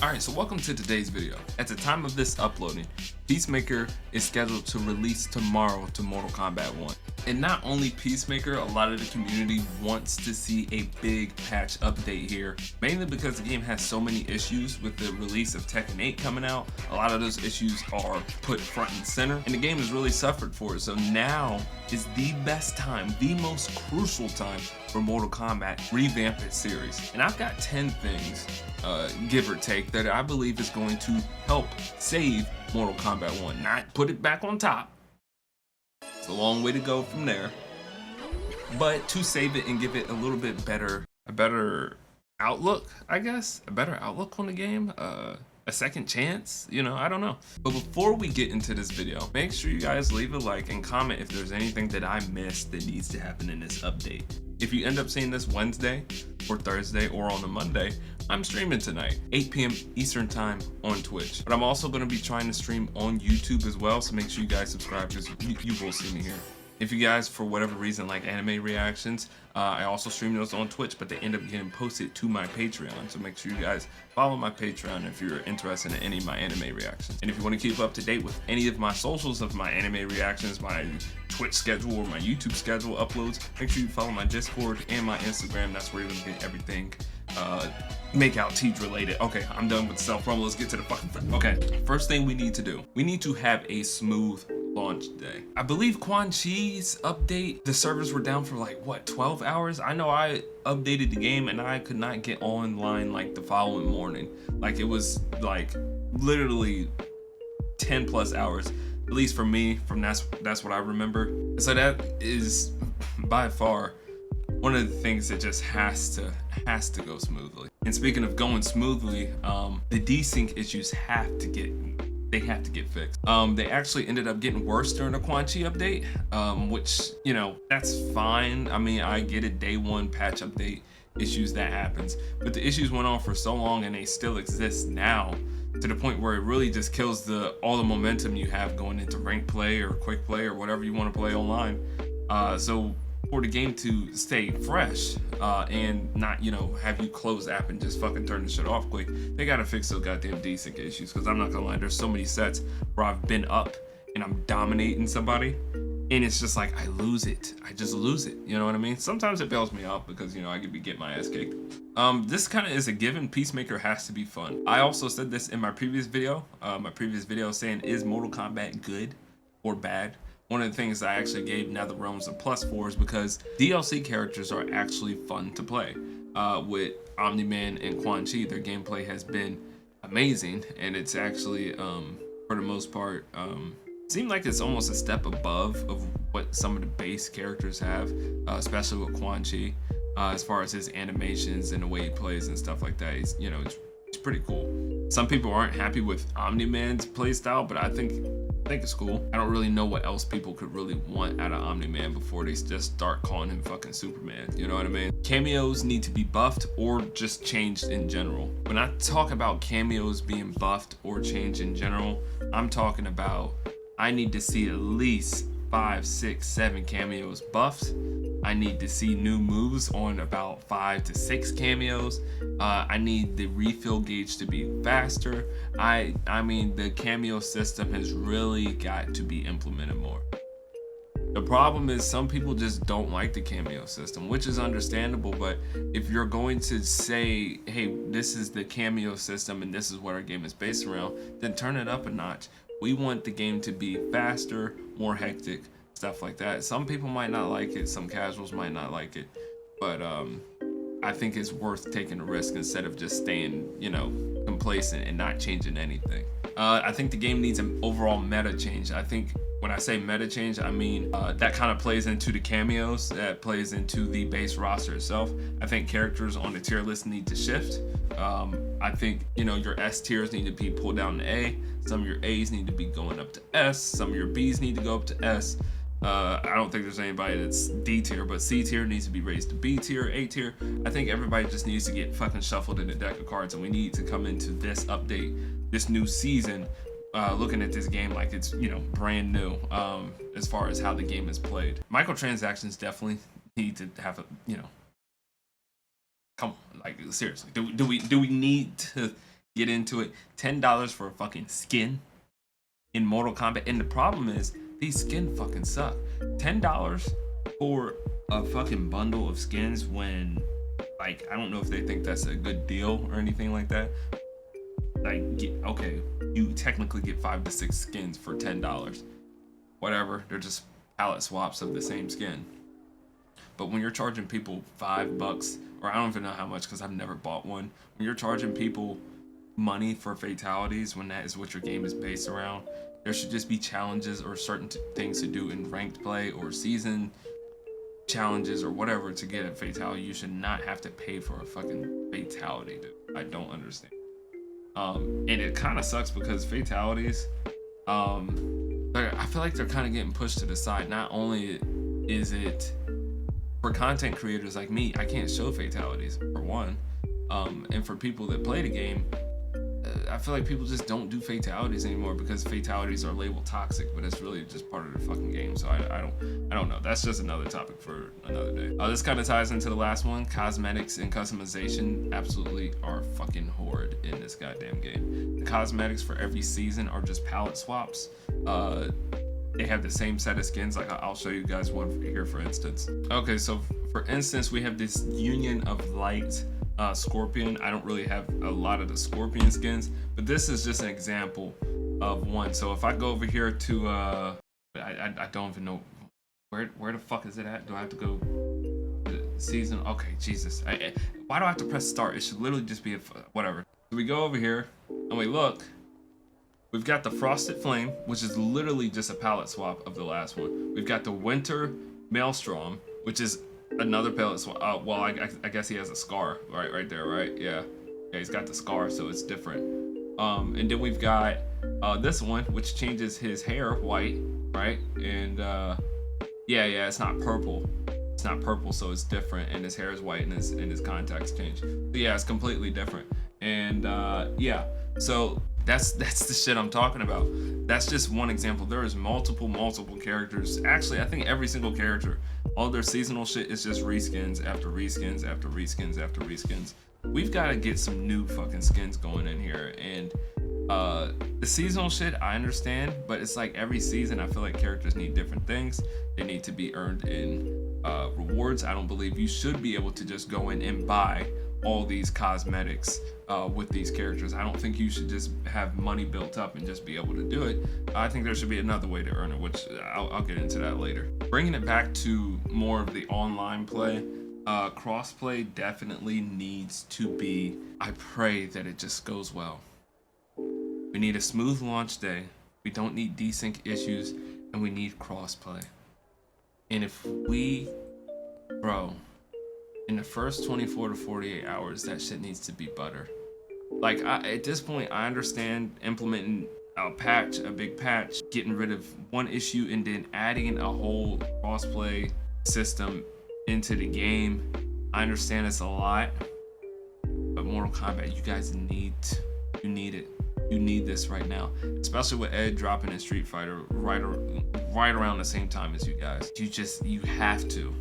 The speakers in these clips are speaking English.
Alright, so welcome to today's video. At the time of this uploading, Peacemaker is scheduled to release tomorrow to Mortal Kombat 1. And not only Peacemaker, a lot of the community wants to see a big patch update here, mainly because the game has so many issues with the release of Tekken 8 coming out. A lot of those issues are put front and center, and the game has really suffered for it. So now is the best time, the most crucial time for Mortal Kombat revamp its series. And I've got 10 things, give or take, that I believe is going to help save Mortal Kombat 1. Not put it back on top. It's a long way to go from there. But to save it and give it a little bit better, a better outlook, I guess. A better outlook on the game. A second chance, you know, I don't know. But before we get into this video, make sure you guys leave a like and comment if there's anything that I missed that needs to happen in this update. If you end up seeing this Wednesday or Thursday or on a Monday, I'm streaming tonight, 8 p.m. Eastern time on Twitch. But I'm also gonna be trying to stream on YouTube as well, so make sure you guys subscribe because you will see me here. If you guys, for whatever reason, like anime reactions, I also stream those on Twitch, but they end up getting posted to my Patreon. So make sure you guys follow my Patreon if you're interested in any of my anime reactions. And if you want to keep up to date with any of my socials of my anime reactions, my Twitch schedule or my YouTube schedule uploads, make sure you follow my Discord and my Instagram. That's where you're going to get everything MAKEOUTTEEJ related. Okay, I'm done with self-promo. Let's get to the fucking Okay, first thing we need to do, we need to have a smooth launch day. I believe Quan Chi's update, the servers were down for like, what, 12 hours? I know I updated the game and I could not get online like the following morning. Like it was like literally 10 plus hours, at least for me, from that's what I remember. So that is by far one of the things that just has to go smoothly. And speaking of going smoothly, the desync issues have to get fixed. They actually ended up getting worse during the Quan Chi update, which, you know, that's fine. I mean, I get it, day one patch update issues, that happens. But the issues went on for so long and they still exist now, to the point where it really just kills all the momentum you have going into ranked play or quick play or whatever you want to play online. So for the game to stay fresh and not, you know, have you close the app and just fucking turn the shit off quick, they gotta fix those goddamn desync issues. Because I'm not gonna lie, there's so many sets where I've been up and I'm dominating somebody and it's just like I lose it. I just lose it, you know what I mean? Sometimes it bails me out because, you know, I could be getting my ass kicked. This kind of is a given. Peacemaker has to be fun. I also said this in my previous video, saying, is Mortal Kombat good or bad? One of the things I actually gave NetherRealms a plus for is because DLC characters are actually fun to play. With Omni-Ma and Quan Chi, their gameplay has been amazing, and it's actually, for the most part, seemed like it's almost a step above of what some of the base characters have, especially with Quan Chi, as far as his animations and the way he plays and stuff like that. He's, you know, it's pretty cool. Some people aren't happy with Omni-Man's playstyle, but I think it's cool. I don't really know what else people could really want out of Omni-Man before they just start calling him fucking Superman. You know what I mean? Cameos need to be buffed or just changed in general. When I talk about cameos being buffed or changed in general, I'm talking about I need to see at least 5, 6, 7 cameos buffed. I need to see new moves on about 5 to 6 cameos. I need the refill gauge to be faster. I mean, the cameo system has really got to be implemented more. The problem is some people just don't like the cameo system, which is understandable, but if you're going to say, hey, this is the cameo system and this is what our game is based around, then turn it up a notch. We want the game to be faster, more hectic, stuff like that. Some people might not like it, some casuals might not like it, but I think it's worth taking a risk instead of just staying, you know, complacent and not changing anything. I think the game needs an overall meta change. I think when I say meta change, I mean that kind of plays into the cameos, that plays into the base roster itself. I think characters on the tier list need to shift. I think, you know, your S tiers need to be pulled down to A. Some of your A's need to be going up to S. Some of your B's need to go up to S. I don't think there's anybody that's D tier, but C tier needs to be raised to B tier, A tier. I think everybody just needs to get fucking shuffled in a deck of cards, and we need to come into this update, this new season, looking at this game like it's, you know, brand new, as far as how the game is played. Microtransactions definitely need to have a, you know, come on, like seriously, do we need to get into it. $10 for a fucking skin in Mortal Kombat. And the problem is, these skins fucking suck. $10 for a fucking bundle of skins when, like, I don't know if they think that's a good deal or anything like that. Like, okay, you technically get 5 to 6 skins for $10. Whatever, they're just palette swaps of the same skin. But when you're charging people $5, or I don't even know how much because I've never bought one, when you're charging people money for fatalities, when that is what your game is based around, there should just be challenges or certain things to do in ranked play or season challenges or whatever to get a fatality. You should not have to pay for a fucking fatality, dude. I don't understand. And it kind of sucks because fatalities, I feel like they're kind of getting pushed to the side. Not only is it for content creators like me, I can't show fatalities for one, and for people that play the game, I feel like people just don't do fatalities anymore because fatalities are labeled toxic, but it's really just part of the fucking game. So I don't know. That's just another topic for another day. This kind of ties into the last one. Cosmetics and customization absolutely are fucking horrid in this goddamn game. The cosmetics for every season are just palette swaps. They have the same set of skins. Like, I'll show you guys one here, for instance. Okay, so for instance, we have this Union of Light Scorpion. I don't really have a lot of the Scorpion skins, but this is just an example of one. So if I go over here to I don't even know where the fuck is it at. Do I have to go to season? Okay, Jesus, why do I have to press start? It should literally just be whatever. So we go over here and we look. We've got the Frosted Flame, which is literally just a palette swap of the last one. We've got the Winter Maelstrom, which is another palette swap. Well, I guess he has a scar right there, right? Yeah, he's got the scar, so it's different. And then we've got this one, which changes his hair white, right? And yeah, it's not purple. It's not purple, so it's different. And his hair is white, and his contacts change. So yeah, it's completely different. And yeah, so that's the shit I'm talking about. That's just one example. There is multiple characters. Actually, I think every single character, all their seasonal shit is just reskins after reskins after reskins after reskins. We've got to get some new fucking skins going in here. And the seasonal shit, I understand, but it's like every season, I feel like characters need different things. They need to be earned in rewards. I don't believe you should be able to just go in and buy all these cosmetics with these characters. I don't think you should just have money built up and just be able to do it. I think there should be another way to earn it, which I'll get into that later. Bringing it back to more of the online play, crossplay definitely needs to be, I pray that it just goes well. We need a smooth launch day. We don't need desync issues, and we need crossplay. And if we, bro, in the first 24 to 48 hours, that shit needs to be butter. Like, at this point, I understand implementing a big patch, getting rid of one issue, and then adding a whole crossplay system into the game. I understand it's a lot, but Mortal Kombat, you guys need it. You need this right now, especially with Ed dropping in Street Fighter right around the same time as you guys. You have to.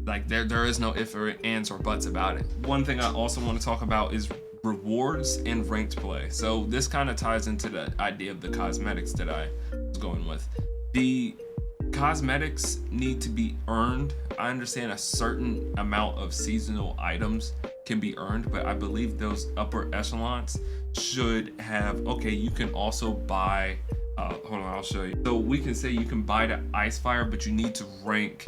Like, there is no if or ands or buts about it. One thing I also want to talk about is rewards and ranked play. So this kind of ties into the idea of the cosmetics that I was going with. The cosmetics need to be earned. I understand a certain amount of seasonal items can be earned, but I believe those upper echelons should have, okay, you can also buy, hold on, I'll show you. So we can say you can buy the Ice Fire, but you need to rank,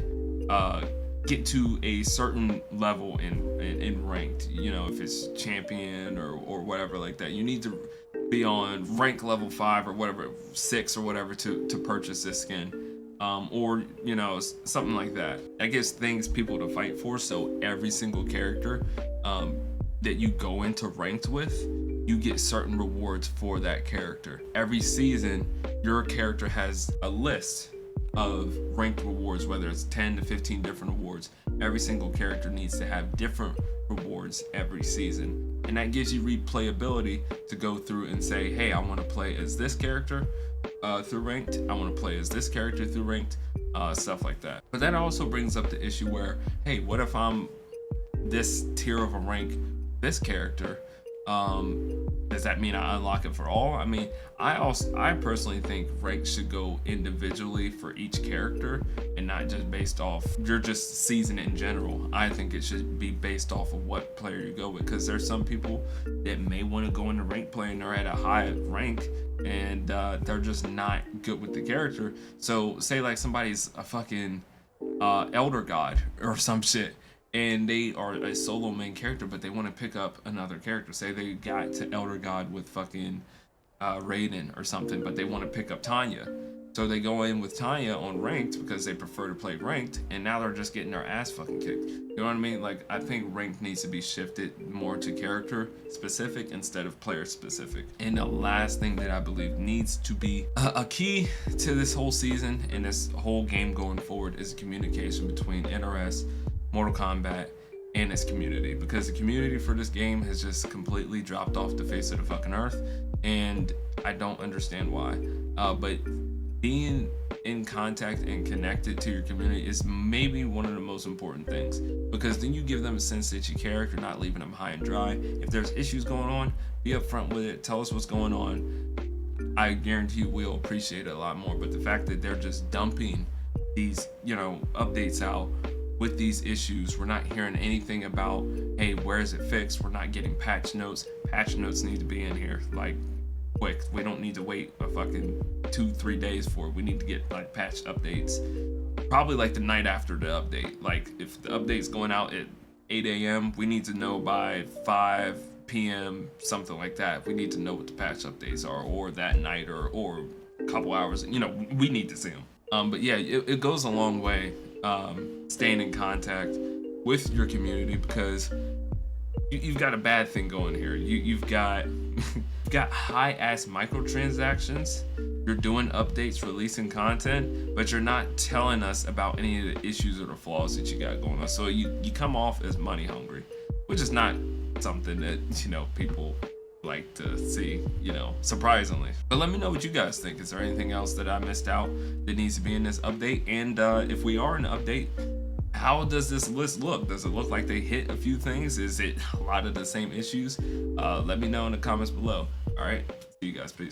get to a certain level in ranked, you know, if it's champion or whatever like that. You need to be on rank level 5 or whatever, 6 or whatever to purchase this skin. Or, you know, something like that. That gives things people to fight for, so every single character that you go into ranked with, you get certain rewards for that character. Every season, your character has a list of ranked rewards, whether it's 10 to 15 different awards. Every single character needs to have different rewards every season. And that gives you replayability to go through and say, hey, I want to play as this character through ranked. I want to play as this character through ranked, stuff like that. But that also brings up the issue where, hey, what if I'm this tier of a rank, this character, Does that mean I unlock it for all? I mean, I personally think rank should go individually for each character and not just based off you're just season in general. I think it should be based off of what player you go with, because there's some people that may want to go into rank play and they're at a high rank and they're just not good with the character. So say like somebody's a fucking elder god or some shit, and they are a solo main character, but they want to pick up another character. Say they got to Elder God with fucking Raiden or something, but they want to pick up Tanya. So they go in with Tanya on ranked because they prefer to play ranked, and now they're just getting their ass fucking kicked. You know what I mean? Like, I think ranked needs to be shifted more to character specific instead of player specific. And the last thing that I believe needs to be a key to this whole season and this whole game going forward is communication between NRS, Mortal Kombat, and its community, because the community for this game has just completely dropped off the face of the fucking earth, and I don't understand why. But being in contact and connected to your community is maybe one of the most important things, because then you give them a sense that you care. You're not leaving them high and dry. If there's issues going on, be upfront with it. Tell us what's going on. I guarantee you we'll appreciate it a lot more. But the fact that they're just dumping these, updates out with these issues, we're not hearing anything about, hey, where is it fixed? We're not getting patch notes. Patch notes need to be in here, like, quick. We don't need to wait a fucking 2-3 days for it. We need to get like patch updates probably like the night after the update. Like, if the update's going out at 8 a.m., we need to know by 5 p.m., something like that. We need to know what the patch updates are, or that night, or a couple hours. We need to see them. But yeah, it goes a long way, staying in contact with your community, because you've got a bad thing going here. You've got high ass microtransactions. You're doing updates, releasing content, but you're not telling us about any of the issues or the flaws that you got going on. So you come off as money hungry, which is not something that people like to see, surprisingly. But let me know what you guys think. Is there anything else that I missed out that needs to be in this update? And if we are in an update, how does this list look? Does it look like they hit a few things? Is it a lot of the same issues? Let me know in the comments below. All right, see you guys. Peace.